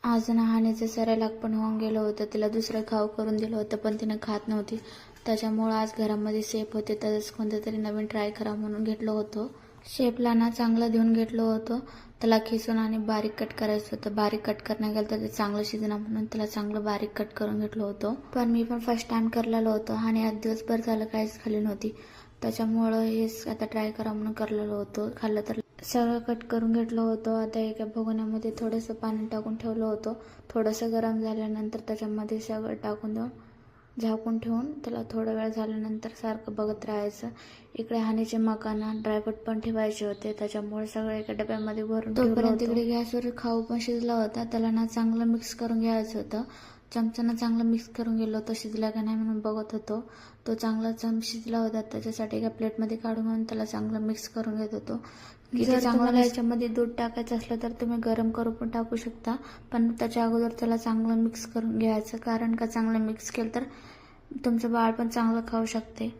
आज हानीचं सेरेलॅक पण होऊन गेलं होतं. तिला दुसरं खाऊ करून दिलं होतं पण तिनं खात नव्हती. त्याच्यामुळं आज घरामध्ये शेप होते, त्याच कोणतं तरी नवीन ट्राय करा म्हणून घेतलं होतं. शेपला ना चांगलं देऊन घेतलं होतं. त्याला खिसून आणि बारीक कट करायचं होतं. बारीक कट करण्या गेलं तर ते चांगलं शिजणार म्हणून त्याला चांगलं बारीक कट करून घेतलं होतं. पण मी पण फर्स्ट टाइम करलेलं होतं आणि आज दिवसभर झालं काहीच खाल्ली नव्हती. त्याच्यामुळं हेच आता ट्राय करा म्हणून करलेलं होतं. खाल्लं तर सगळं कट करून घेतलं होतं. आता एका भगोन्यामध्ये थोडंसं पाणी टाकून ठेवलं होतं. थोडंसं गरम झाल्यानंतर त्याच्यामध्ये सगळं टाकून देऊन झाकून ठेवून त्याला थोडा वेळ झाल्यानंतर सारखं बघत राहायचं. इकडे हानीचे मकाना ड्रायफ्रूट पण ठेवायचे होते, त्याच्यामुळे सगळं एका डब्यामध्ये भरून तोपर्यंत तिकडे गॅसवर खाऊ पण शिजला होता. त्याला ना चांगलं मिक्स करून घ्यायचं होतं. चमच्यानं चांगलं मिक्स करून गेलं होतं. शिजला का नाही म्हणून बघत होतो. तो चांगला शिजला होता. त्याच्यासाठी एका प्लेटमध्ये काढून घेऊन त्याला चांगलं मिक्स करून घेत होतो. जर तुम्हाला याच्यामध्ये दूध टाकायचं असलं तर तुम्ही गरम करून पण टाकू शकता, पण त्याच्या अगोदर त्याला चांगलं मिक्स करून घ्यायचं. कारण का चांगलं मिक्स केलं तर तुमचं बाळ पण चांगलं खाऊ शकते.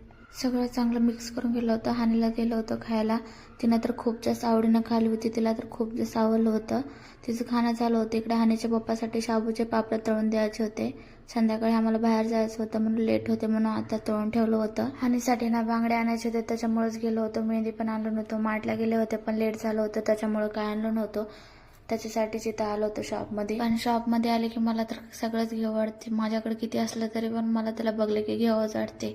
सगळं चांगलं मिक्स करून गेलं होतं. हानीला दिलं होतं खायला. तिनं तर खूप जास्त आवडीनं खाल्ली होती. तिला तर खूप जास्त आवडलं होतं. तिचं खाणं झालं होतं. इकडे हानीच्या पप्पासाठी शाबूचे पापड तळून द्यायचे होते. संध्याकाळी आम्हाला बाहेर जायचं होतं म्हणून लेट होते म्हणून आता तळून ठेवलं होतं. हानीसाठी ना बांगडे आणायचे होते, त्याच्यामुळेच गेलो होतो. मेहंदी पण आणलं नव्हतं. मार्टला गेले होते पण लेट झालं होतं, त्याच्यामुळे काय आणलं नव्हतं. त्याच्यासाठीच इथं आलो होतो शॉपमध्ये. पण शॉपमध्ये आले की मला तर सगळंच घेऊ वाटते. माझ्याकडे किती असलं तरी पण मला त्याला बघले की घेऊच वाटते.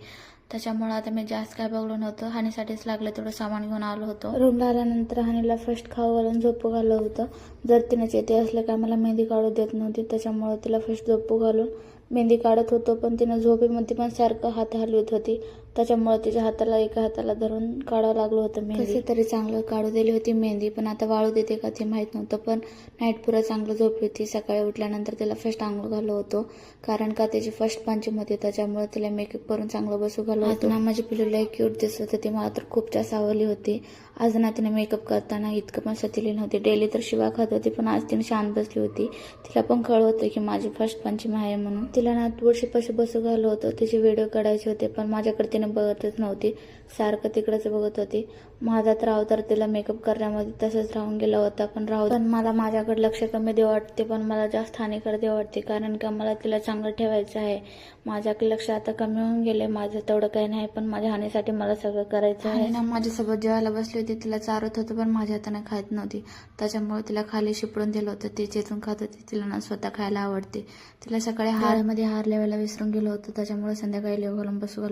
त्याच्यामुळे आता मी जास्त काय बघलो नव्हतं. हानीसाठीच लागलं तेवढं सामान घेऊन आलो होतो. रूमला आल्यानंतर हानीला फर्स्ट खाऊ घालून झोपू घाललं होतं. जर तिने चेते असलं काय मला मेहंदी काढू देत नव्हती, त्याच्यामुळे तिला फर्स्ट झोपू घालून मेहंदी काढत होतो. पण तिनं झोपेमध्ये पण सारखं हात हलवत होती, त्याच्यामुळे तिच्या हाताला एका हाताला धरून काढावं लागलं होतं मेहंदी. कसे तरी चांगलं काढू दिली होती मेहंदी, पण आता वाळू देते का ते माहीत नव्हतं. पण नाईट पुरा चांगलं झोपली होती. सकाळी उठल्यानंतर तिला फर्स्ट आंघोळ घाललं होतो, कारण का त्याची फर्स्ट पंचम होती, त्याच्यामुळे तिला मेकअप करून चांगलं बसू घाललं होतं. ना माझी पिल्लू लय क्यूट दिसत होती, मला तर खूप जास्त आवडली होती. आज ना तिने मेकअप करताना इतकं पण सतिली नव्हती. डेली तर शिवा खात होती, पण आज तिने शांत बसली होती. तिला पण कळलं होतं की माझी फर्स्ट पंचम आहे म्हणून. तिला ना तुळशीपाशी बसू घाललं होतं. तिचे व्हिडिओ काढायचे होते, पण माझ्याकडे तिने बघतच नव्हती, सारखं तिकडेच बघत होती. माझा तर अवतार तिला मेकअप करण्यामध्ये तसंच राहून गेला होता. पण मला माझ्याकडे लक्ष कमी देऊ वाटते, पण मला जास्त हानीकडे देऊ वाटते, कारण का मला तिला चांगलं ठेवायचं आहे. माझ्याकडे लक्ष आता कमी होऊन गेले. माझं तेवढं काही नाही, पण माझ्या हानीसाठी मला सगळं करायचं आहे. ना माझ्यासोबत जेवायला बसली होती, तिला चारत होतं, पण माझ्या हाताने खात नव्हती. त्याच्यामुळे तिला खाली शिपडून दिलं होतं. ती चेतून खात होती. तिला ना स्वतः खायला आवडते. तिला सकाळी हारमध्ये हार लेवायला विसरून गेलो होतो, त्याच्यामुळे संध्याकाळी लेव घालून बसू घालू.